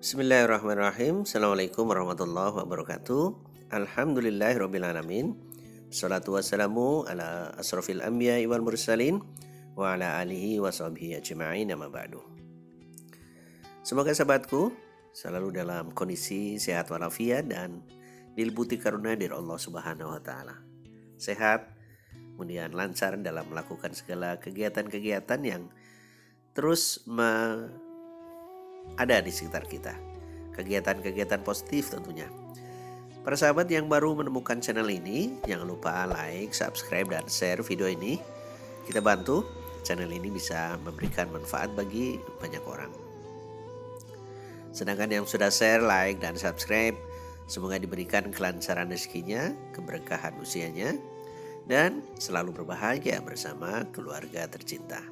Bismillahirrahmanirrahim. Assalamualaikum warahmatullahi wabarakatuh. Alhamdulillahirrabbilalamin. Salatu wassalamu ala asrafil anbiya wal mursalin wa ala alihi wa sahbihi ajma'in, amma ba'du. Semoga sahabatku selalu dalam kondisi sehat walafiat dan diliputi karunia dari Allah Subhanahu wa taala. Sehat, kemudian lancar dalam melakukan segala kegiatan-kegiatan yang terus ada di sekitar kita. Kegiatan-kegiatan positif tentunya. Para sahabat yang baru menemukan channel ini, jangan lupa like, subscribe, dan share video ini. Kita bantu channel ini bisa memberikan manfaat bagi banyak orang. Sedangkan yang sudah share, like, dan subscribe, semoga diberikan kelancaran rezekinya, keberkahan usianya, dan selalu berbahagia bersama keluarga tercinta.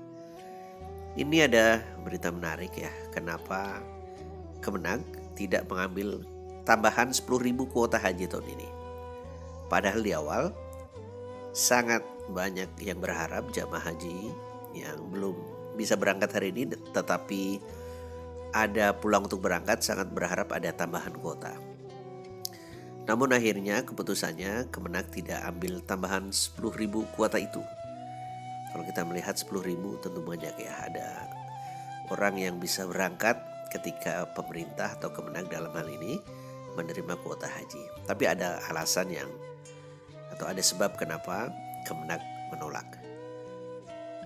Ini ada berita menarik ya, kenapa Kemenag tidak mengambil tambahan 10.000 kuota haji tahun ini. Padahal di awal sangat banyak yang berharap jamaah haji yang belum bisa berangkat hari ini tetapi ada peluang untuk berangkat sangat berharap ada tambahan kuota. Namun akhirnya keputusannya Kemenag tidak ambil tambahan 10.000 kuota itu. Kalau kita melihat 10.000 tentu banyak ya, ada orang yang bisa berangkat ketika pemerintah atau Kemenag dalam hal ini menerima kuota haji. Tapi ada alasan atau ada sebab kenapa Kemenag menolak.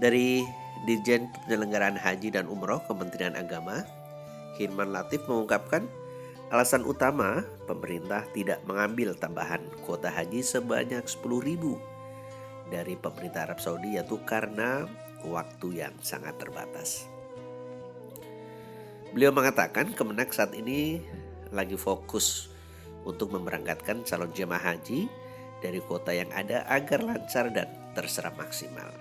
Dari Dirjen Penyelenggaraan Haji dan Umroh Kementerian Agama, Hilman Latif mengungkapkan alasan utama pemerintah tidak mengambil tambahan kuota haji sebanyak 10.000 dari pemerintah Arab Saudi yaitu karena waktu yang sangat terbatas. Beliau mengatakan Kemenag saat ini lagi fokus untuk memberangkatkan calon jemaah haji dari kuota yang ada agar lancar dan terserap maksimal.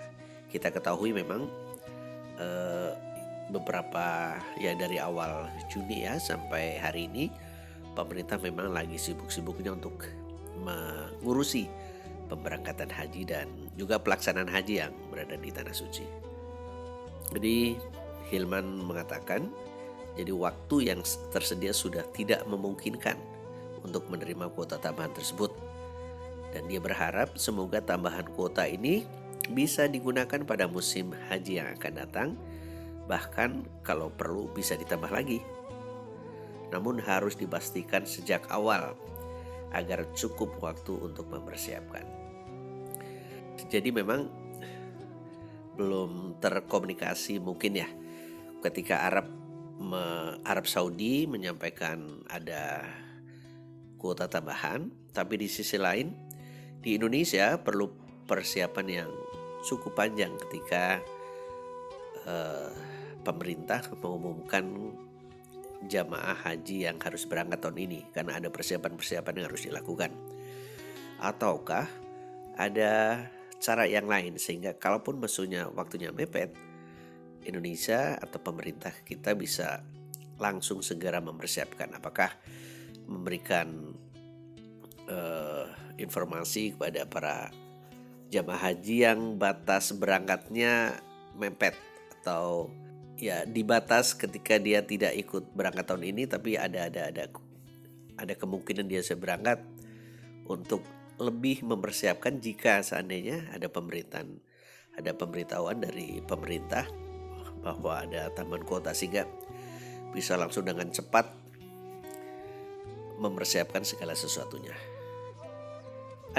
Kita ketahui memang beberapa ya dari awal Juni ya sampai hari ini pemerintah memang lagi sibuk-sibuknya untuk mengurusi pemberangkatan haji dan juga pelaksanaan haji yang berada di Tanah Suci. Jadi Hilman mengatakan, jadi waktu yang tersedia sudah tidak memungkinkan untuk menerima kuota tambahan tersebut. Dan dia berharap semoga tambahan kuota ini bisa digunakan pada musim haji yang akan datang, bahkan kalau perlu bisa ditambah lagi. Namun harus dipastikan sejak awal agar cukup waktu untuk mempersiapkan. Jadi memang belum terkomunikasi mungkin ya ketika Arab Saudi menyampaikan ada kuota tambahan, tapi di sisi lain di Indonesia perlu persiapan yang cukup panjang ketika pemerintah mengumumkan jamaah haji yang harus berangkat tahun ini karena ada persiapan-persiapan yang harus dilakukan. Ataukah ada cara yang lain sehingga kalaupun waktunya mepet, Indonesia atau pemerintah kita bisa langsung segera mempersiapkan. Apakah memberikan informasi kepada para jamaah haji yang batas berangkatnya mepet atau ya dibatas ketika dia tidak ikut berangkat tahun ini, tapi ada kemungkinan dia bisa berangkat untuk lebih mempersiapkan jika seandainya ada pemberitahuan dari pemerintah bahwa ada tambahan kuota sehingga bisa langsung dengan cepat mempersiapkan segala sesuatunya.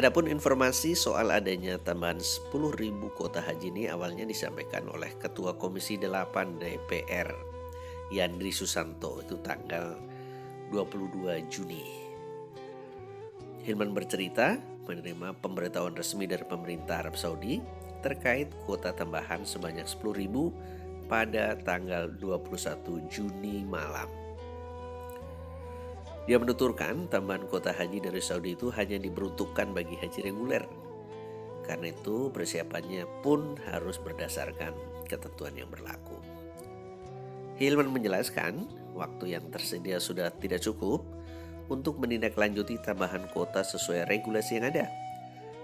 Adapun informasi soal adanya tambahan 10.000 kuota haji ini awalnya disampaikan oleh Ketua Komisi 8 DPR Yandri Susanto itu tanggal 22 Juni. Hilman bercerita menerima pemberitahuan resmi dari pemerintah Arab Saudi terkait kuota tambahan sebanyak 10.000 pada tanggal 21 Juni malam. Dia menuturkan tambahan kuota haji dari Saudi itu hanya diperuntukkan bagi haji reguler. Karena itu persiapannya pun harus berdasarkan ketentuan yang berlaku. Hilman menjelaskan waktu yang tersedia sudah tidak cukup untuk menindaklanjuti tambahan kuota sesuai regulasi yang ada.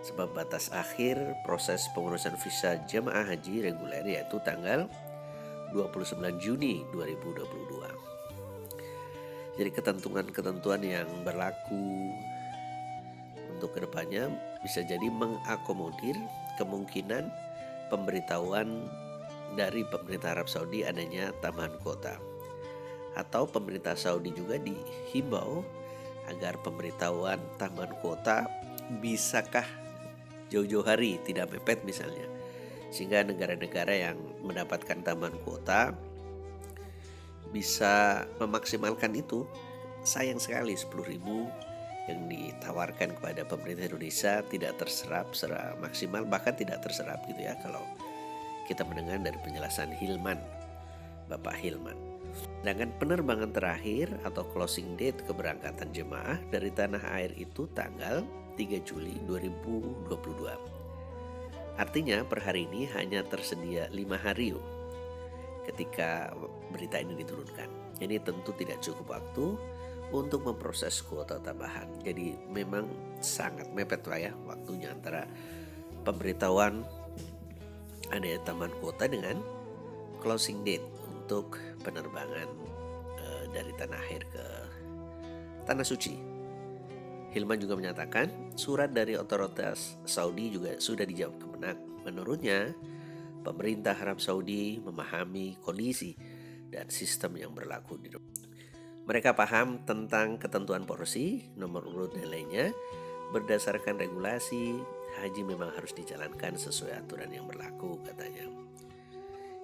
Sebab batas akhir proses pengurusan visa jemaah haji reguler yaitu tanggal 29 Juni 2022. Jadi ketentuan-ketentuan yang berlaku untuk kedepannya bisa jadi mengakomodir kemungkinan pemberitahuan dari pemerintah Arab Saudi adanya tambahan kuota. Atau pemerintah Saudi juga dihimbau agar pemberitahuan tambahan kuota bisakah jauh-jauh hari, tidak mepet misalnya. Sehingga negara-negara yang mendapatkan tambahan kuota bisa memaksimalkan itu. Sayang sekali 10.000 yang ditawarkan kepada pemerintah Indonesia tidak terserap secara maksimal, bahkan tidak terserap gitu ya kalau kita mendengar dari penjelasan Hilman, Bapak Hilman. Sedangkan penerbangan terakhir atau closing date keberangkatan jemaah dari tanah air itu tanggal 3 Juli 2022. Artinya per hari ini hanya tersedia 5 hari ketika berita ini diturunkan. Ini tentu tidak cukup waktu untuk memproses kuota tambahan. Jadi memang sangat mepet lah ya waktunya antara pemberitahuan adanya tambahan kuota dengan closing date untuk penerbangan dari tanah air ke tanah suci. Hilman juga menyatakan surat dari otoritas Saudi juga sudah dijawab Kemenak. Menurutnya pemerintah Arab Saudi memahami kondisi dan sistem yang berlaku di mereka paham tentang ketentuan porsi, nomor urut dan lainnya. Berdasarkan regulasi, haji memang harus dijalankan sesuai aturan yang berlaku, katanya.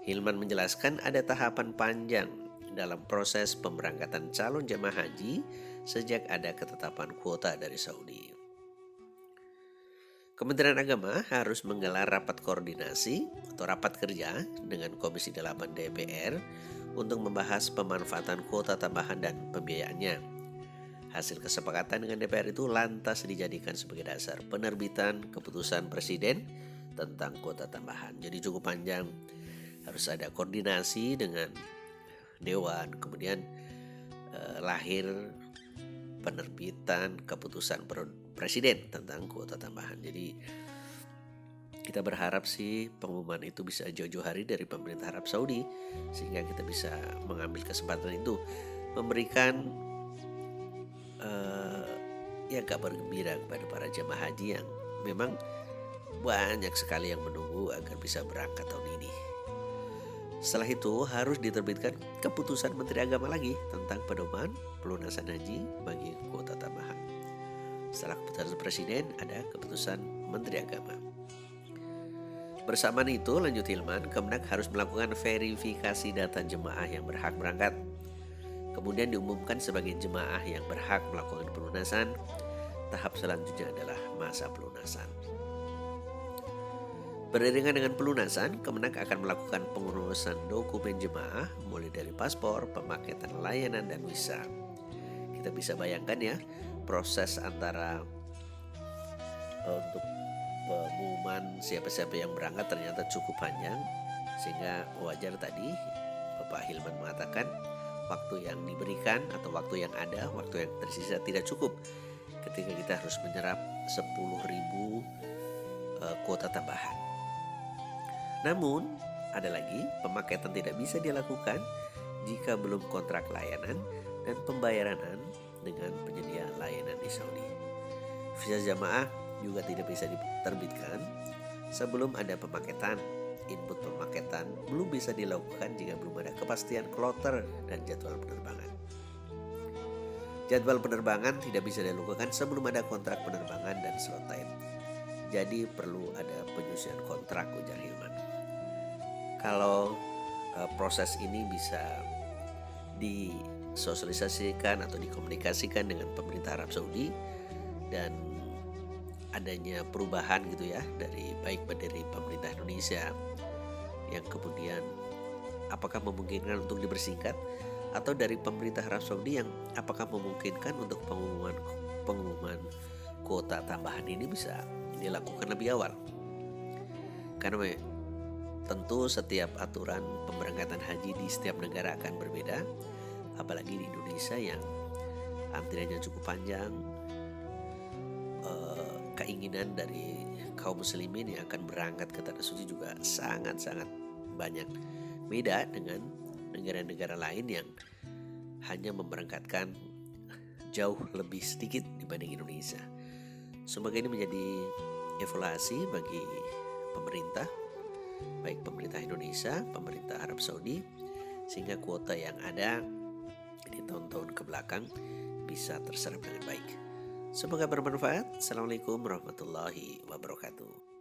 Hilman menjelaskan ada tahapan panjang dalam proses pemberangkatan calon jemaah haji sejak ada ketetapan kuota dari Saudi. Kementerian Agama harus menggelar rapat koordinasi atau rapat kerja dengan Komisi 8 DPR untuk membahas pemanfaatan kuota tambahan dan pembiayaannya. Hasil kesepakatan dengan DPR itu lantas dijadikan sebagai dasar penerbitan keputusan Presiden tentang kuota tambahan. Jadi cukup panjang, harus ada koordinasi dengan Dewan, kemudian lahir penerbitan keputusan Presiden tentang kuota tambahan. Jadi kita berharap sih pengumuman itu bisa jauh-jauh hari dari pemerintah Arab Saudi sehingga kita bisa mengambil kesempatan itu memberikan kabar gembira kepada para jemaah haji yang memang banyak sekali yang menunggu agar bisa berangkat tahun ini. Setelah itu harus diterbitkan keputusan Menteri Agama lagi tentang pedoman pelunasan haji bagi kuota tambahan. Setelah keputusan Presiden ada keputusan Menteri Agama. Bersamaan itu, lanjut Hilman, Kemenak harus melakukan verifikasi data jemaah yang berhak berangkat. Kemudian diumumkan sebagai jemaah yang berhak melakukan pelunasan. Tahap selanjutnya adalah masa pelunasan. Beriringan dengan pelunasan, Kemenak akan melakukan pengurusan dokumen jemaah mulai dari paspor, pemaketan layanan, dan visa. Kita bisa bayangkan ya, proses antara untuk pengumuman siapa-siapa yang berangkat ternyata cukup panjang, sehingga wajar tadi Bapak Hilman mengatakan waktu yang diberikan atau waktu yang ada, waktu yang tersisa tidak cukup ketika kita harus menyerap 10.000 kuota tambahan. Namun ada lagi, pemaketan tidak bisa dilakukan jika belum kontrak layanan dan pembayaran dengan penyedia layanan di Saudi. Visa jamaah juga tidak bisa diterbitkan sebelum ada pemaketan. Input pemaketan belum bisa dilakukan jika belum ada kepastian kloter dan jadwal penerbangan. Jadwal penerbangan tidak bisa dilakukan sebelum ada kontrak penerbangan dan slot time. Jadi perlu ada penyusunan kontrak, ujar Hilman. Kalau proses ini bisa disosialisasikan atau dikomunikasikan dengan pemerintah Arab Saudi dan adanya perubahan gitu ya dari pemerintah Indonesia yang kemudian apakah memungkinkan untuk dipersingkat, atau dari pemerintah Arab Saudi yang apakah memungkinkan untuk pengumuman kuota tambahan ini bisa dilakukan lebih awal. Karena tentu setiap aturan pemberangkatan haji di setiap negara akan berbeda, apalagi di Indonesia yang antriannya cukup panjang. Keinginan dari kaum muslimin yang akan berangkat ke tanah suci juga sangat-sangat banyak. Beda dengan negara-negara lain yang hanya memberangkatkan jauh lebih sedikit dibanding Indonesia. Semoga ini menjadi evaluasi bagi pemerintah, baik pemerintah Indonesia, pemerintah Arab Saudi, sehingga kuota yang ada di tahun-tahun kebelakang bisa terserap dengan baik. Semoga bermanfaat. Assalamualaikum warahmatullahi wabarakatuh.